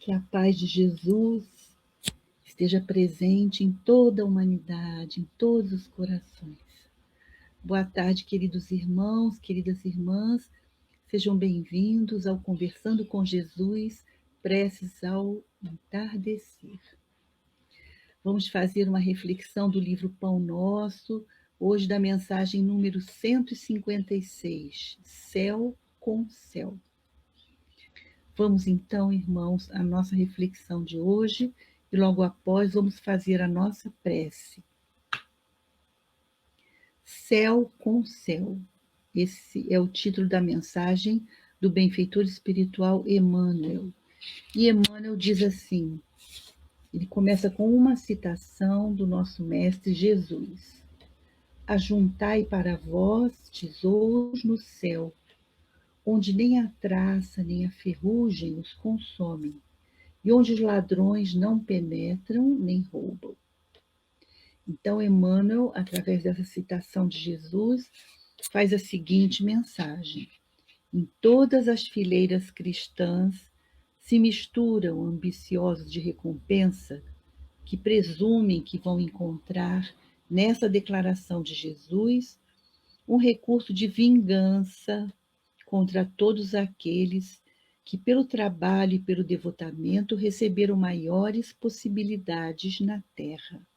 Que a paz de Jesus esteja presente em toda a humanidade, em todos os corações. Boa tarde, queridos irmãos, queridas irmãs. Sejam bem-vindos ao Conversando com Jesus, preces ao entardecer. Vamos fazer uma reflexão do livro Pão Nosso, hoje da mensagem número 156, Céu com Céu. Vamos então, irmãos, à nossa reflexão de hoje e logo após vamos fazer a nossa prece. Céu com Céu. Esse é o título da mensagem do benfeitor espiritual Emmanuel. E Emmanuel diz assim, ele começa com uma citação do nosso mestre Jesus. Ajuntai para vós tesouros no céu, onde nem a traça nem a ferrugem os consomem, e onde os ladrões não penetram nem roubam. Então, Emmanuel, através dessa citação de Jesus, faz a seguinte mensagem. Em todas as fileiras cristãs se misturam ambiciosos de recompensa que presumem que vão encontrar nessa declaração de Jesus um recurso de vingança contra todos aqueles que, pelo trabalho e pelo devotamento, receberam maiores possibilidades na terra.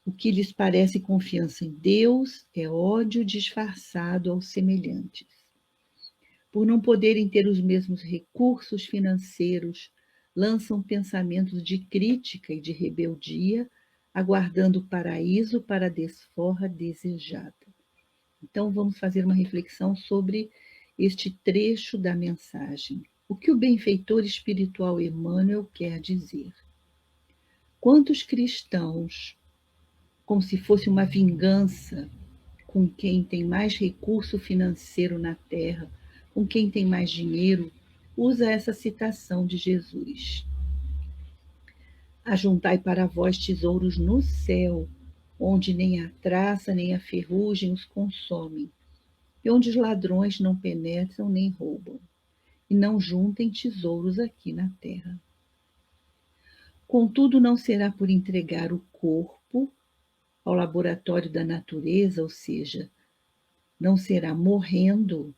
O que lhes parece confiança em Deus é ódio disfarçado aos semelhantes. Por não poderem ter os mesmos recursos financeiros, lançam pensamentos de crítica e de rebeldia, aguardando o paraíso para a desforra desejada. Então, vamos fazer uma reflexão sobre este trecho da mensagem. O que o benfeitor espiritual Emmanuel quer dizer? Quantos cristãos, como se fosse uma vingança com quem tem mais recurso financeiro na terra, com quem tem mais dinheiro, usa essa citação de Jesus. Ajuntai para vós tesouros no céu, onde nem a traça nem a ferrugem os consomem, e onde os ladrões não penetram nem roubam, e não juntem tesouros aqui na terra. Contudo, não será por entregar o corpo ao laboratório da natureza, ou seja, não será morrendo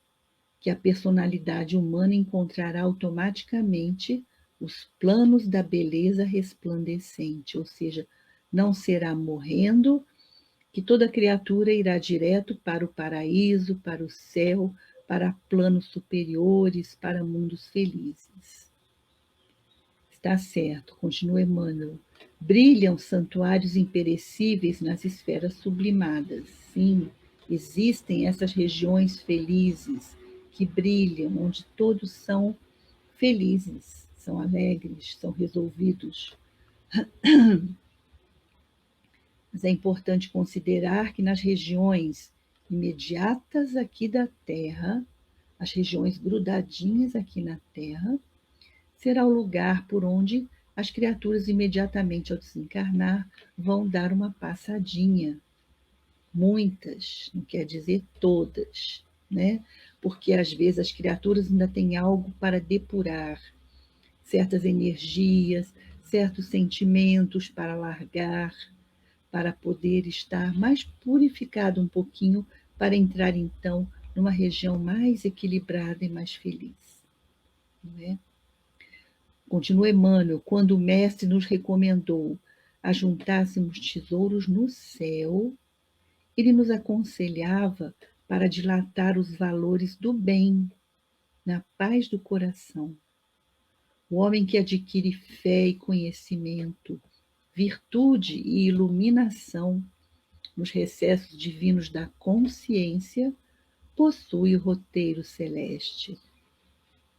que a personalidade humana encontrará automaticamente os planos da beleza resplandecente, ou seja, não será morrendo que toda criatura irá direto para o paraíso, para o céu, para planos superiores, para mundos felizes. Está certo, continua Emmanuel. Brilham santuários imperecíveis nas esferas sublimadas. Sim, existem essas regiões felizes que brilham, onde todos são felizes, são alegres, são resolvidos. Mas é importante considerar que nas regiões imediatas aqui da Terra, as regiões grudadinhas aqui na Terra, será o lugar por onde as criaturas imediatamente ao desencarnar vão dar uma passadinha. Muitas, não quer dizer todas, né? Porque às vezes as criaturas ainda têm algo para depurar, certas energias, certos sentimentos para largar, para poder estar mais purificado um pouquinho, para entrar então numa região mais equilibrada e mais feliz. Não é? Continua Emmanuel, quando o mestre nos recomendou ajuntássemos tesouros no céu, ele nos aconselhava para dilatar os valores do bem, na paz do coração. O homem que adquire fé e conhecimento, virtude e iluminação nos recessos divinos da consciência, possui o roteiro celeste.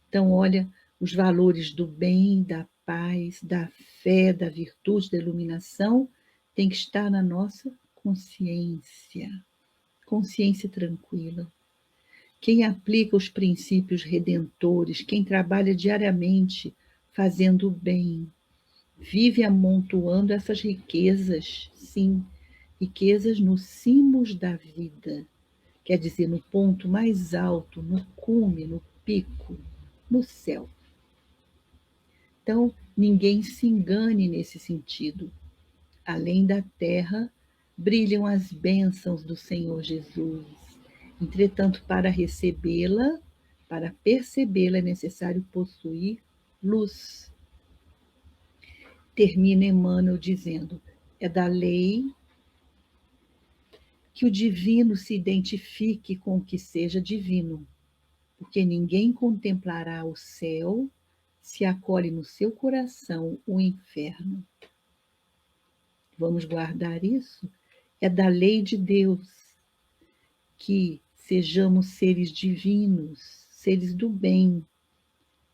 Então, olha, os valores do bem, da paz, da fé, da virtude, da iluminação, tem que estar na nossa consciência. Consciência tranquila. Quem aplica os princípios redentores, quem trabalha diariamente fazendo o bem, vive amontoando essas riquezas, sim, riquezas nos cimos da vida, quer dizer, no ponto mais alto, no cume, no pico, no céu. Então, ninguém se engane nesse sentido. Além da terra, brilham as bênçãos do Senhor Jesus. Entretanto, para recebê-la, para percebê-la, é necessário possuir luz. Termina Emmanuel dizendo: é da lei que o divino se identifique com o que seja divino, porque ninguém contemplará o céu se acolhe no seu coração o inferno. Vamos guardar isso? É da lei de Deus que sejamos seres divinos, seres do bem,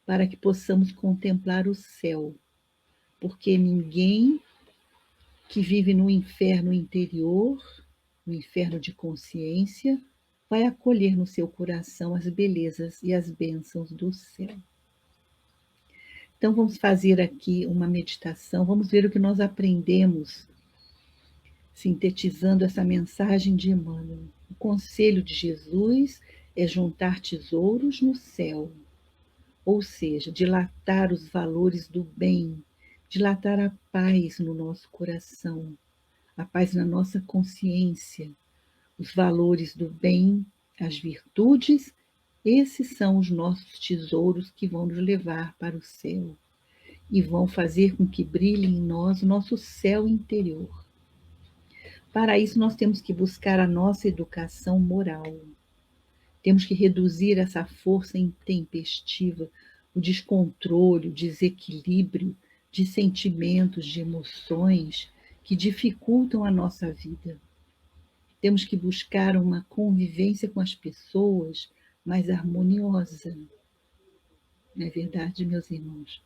para que possamos contemplar o céu, porque ninguém que vive no inferno interior, no inferno de consciência, vai acolher no seu coração as belezas e as bênçãos do céu. Então vamos fazer aqui uma meditação, vamos ver o que nós aprendemos sintetizando essa mensagem de Emmanuel. O conselho de Jesus é juntar tesouros no céu, ou seja, dilatar os valores do bem, dilatar a paz no nosso coração, a paz na nossa consciência, os valores do bem, as virtudes, esses são os nossos tesouros que vão nos levar para o céu e vão fazer com que brilhe em nós o nosso céu interior. Para isso, nós temos que buscar a nossa educação moral. Temos que reduzir essa força intempestiva, o descontrole, o desequilíbrio de sentimentos, de emoções que dificultam a nossa vida. Temos que buscar uma convivência com as pessoas mais harmoniosa. Não é verdade, meus irmãos?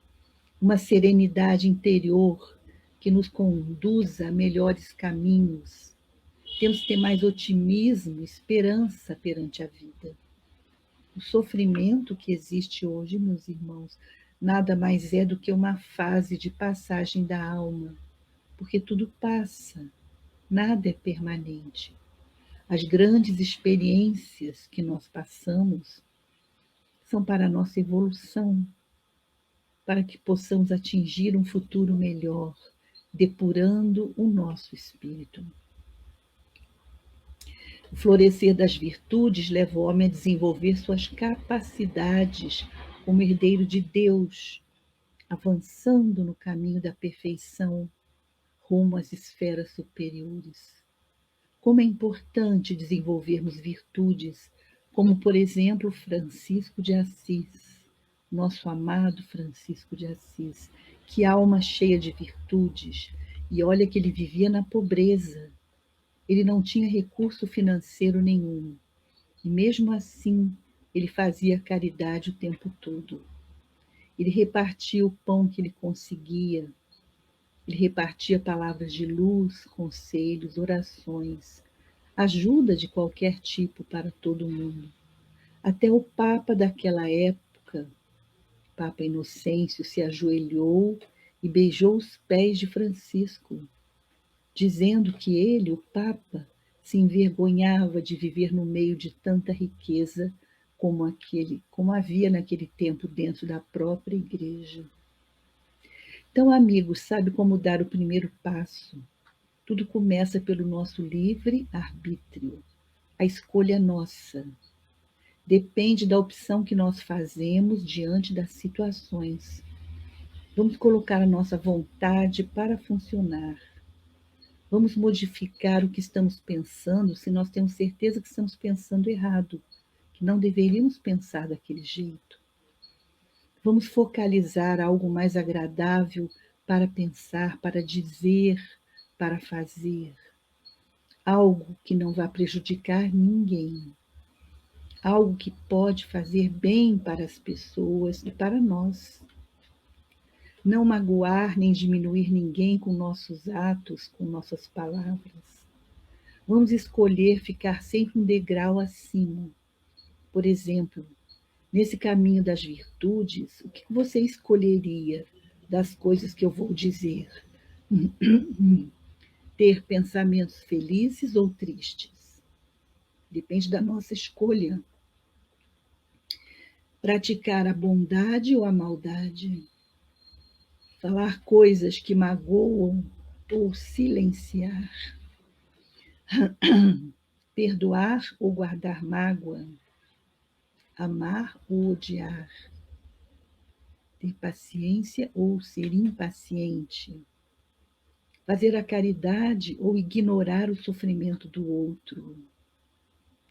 Uma serenidade interior que nos conduza a melhores caminhos. Temos que ter mais otimismo, esperança perante a vida. O sofrimento que existe hoje, meus irmãos, nada mais é do que uma fase de passagem da alma, porque tudo passa, nada é permanente. As grandes experiências que nós passamos são para a nossa evolução, para que possamos atingir um futuro melhor, depurando o nosso espírito. O florescer das virtudes leva o homem a desenvolver suas capacidades como herdeiro de Deus, avançando no caminho da perfeição, rumo às esferas superiores. Como é importante desenvolvermos virtudes, como, por exemplo, Francisco de Assis, nosso amado Francisco de Assis, que alma cheia de virtudes, e olha que ele vivia na pobreza, ele não tinha recurso financeiro nenhum, e mesmo assim ele fazia caridade o tempo todo. Ele repartia o pão que ele conseguia, ele repartia palavras de luz, conselhos, orações, ajuda de qualquer tipo para todo mundo. Até o Papa daquela época, Papa Inocêncio, se ajoelhou e beijou os pés de Francisco, dizendo que ele, o Papa, se envergonhava de viver no meio de tanta riqueza como havia naquele tempo dentro da própria igreja. Então, amigos, sabe como dar o primeiro passo? Tudo começa pelo nosso livre arbítrio. A escolha é nossa. Depende da opção que nós fazemos diante das situações. Vamos colocar a nossa vontade para funcionar. Vamos modificar o que estamos pensando se nós temos certeza que estamos pensando errado, que não deveríamos pensar daquele jeito. Vamos focalizar algo mais agradável para pensar, para dizer, para fazer. Algo que não vá prejudicar ninguém. Algo que pode fazer bem para as pessoas e para nós. Não magoar nem diminuir ninguém com nossos atos, com nossas palavras. Vamos escolher ficar sempre um degrau acima. Por exemplo, nesse caminho das virtudes, o que você escolheria das coisas que eu vou dizer? Ter pensamentos felizes ou tristes? Depende da nossa escolha. Praticar a bondade ou a maldade? falar coisas que magoam ou silenciar, perdoar ou guardar mágoa, amar ou odiar, ter paciência ou ser impaciente, fazer a caridade ou ignorar o sofrimento do outro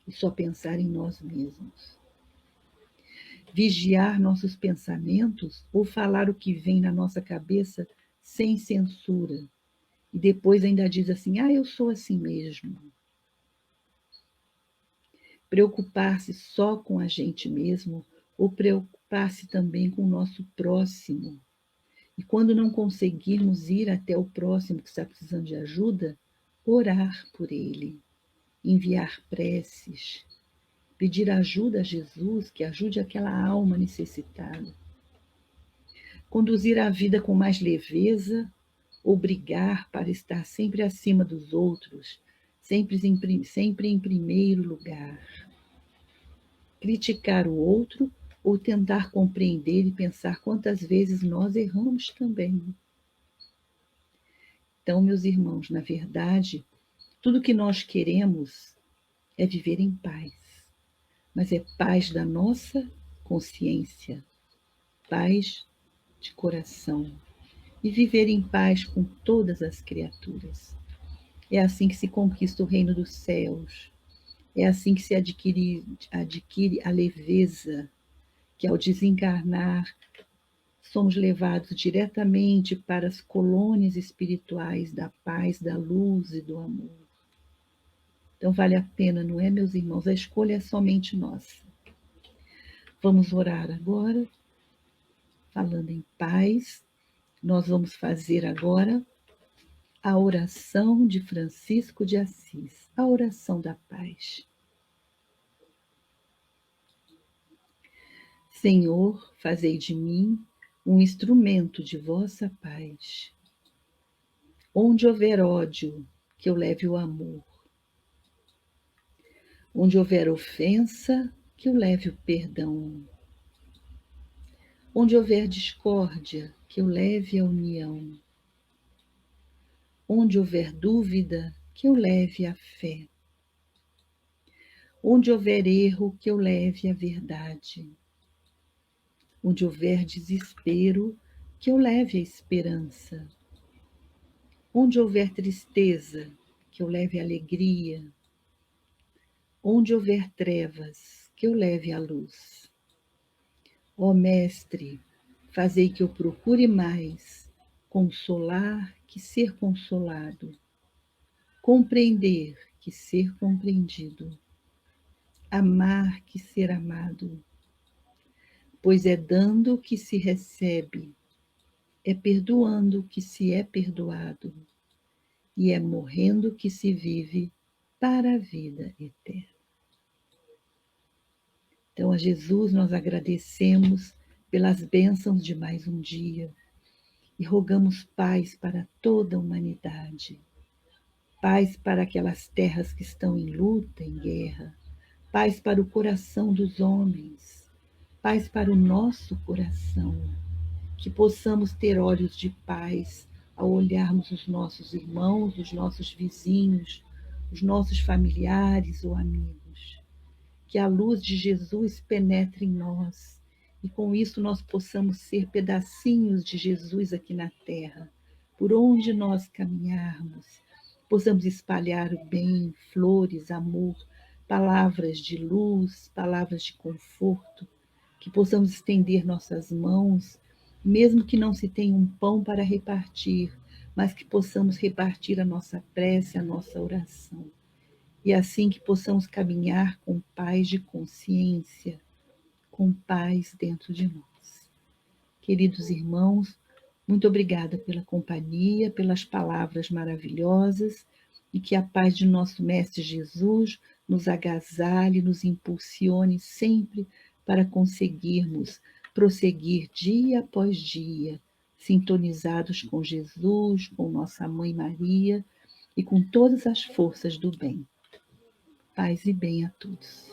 e só pensar em nós mesmos, vigiar nossos pensamentos ou falar o que vem na nossa cabeça sem censura e depois ainda diz assim: eu sou assim mesmo. Preocupar-se só com a gente mesmo ou preocupar-se também com o nosso próximo. E quando não conseguirmos ir até o próximo que está precisando de ajuda, orar por ele, enviar preces, pedir ajuda a Jesus, que ajude aquela alma necessitada. Conduzir a vida com mais leveza ou brigar para estar sempre acima dos outros, sempre em primeiro lugar. Criticar o outro ou tentar compreender e pensar quantas vezes nós erramos também. Então, meus irmãos, na verdade, tudo que nós queremos é viver em paz, mas é paz da nossa consciência, paz de coração e viver em paz com todas as criaturas. É assim que se conquista o reino dos céus, é assim que se adquire a leveza, que ao desencarnar somos levados diretamente para as colônias espirituais da paz, da luz e do amor. Então vale a pena, não é, meus irmãos? A escolha é somente nossa. Vamos orar agora, falando em paz. Nós vamos fazer agora a oração de Francisco de Assis, a oração da paz. Senhor, fazei de mim um instrumento de vossa paz. Onde houver ódio, que eu leve o amor. Onde houver ofensa, que eu leve o perdão. Onde houver discórdia, que eu leve a união. Onde houver dúvida, que eu leve a fé. Onde houver erro, que eu leve a verdade. Onde houver desespero, que eu leve a esperança. Onde houver tristeza, que eu leve a alegria. Onde houver trevas, que eu leve a luz. Ó Mestre, fazei que eu procure mais consolar que ser consolado, compreender que ser compreendido, amar que ser amado, pois é dando que se recebe, é perdoando que se é perdoado, e é morrendo que se vive para a vida eterna. Então, a Jesus nós agradecemos pelas bênçãos de mais um dia e rogamos paz para toda a humanidade, paz para aquelas terras que estão em luta, em guerra, paz para o coração dos homens, paz para o nosso coração, que possamos ter olhos de paz ao olharmos os nossos irmãos, os nossos vizinhos, os nossos familiares ou amigos. Que a luz de Jesus penetre em nós e com isso nós possamos ser pedacinhos de Jesus aqui na terra, por onde nós caminharmos, possamos espalhar o bem, flores, amor, palavras de luz, palavras de conforto, que possamos estender nossas mãos, mesmo que não se tenha um pão para repartir, mas que possamos repartir a nossa prece, a nossa oração. E assim que possamos caminhar com paz de consciência, com paz dentro de nós. Queridos irmãos, muito obrigada pela companhia, pelas palavras maravilhosas e que a paz de nosso Mestre Jesus nos agasalhe, nos impulsione sempre para conseguirmos prosseguir dia após dia, sintonizados com Jesus, com nossa Mãe Maria e com todas as forças do bem. Paz e bem a todos.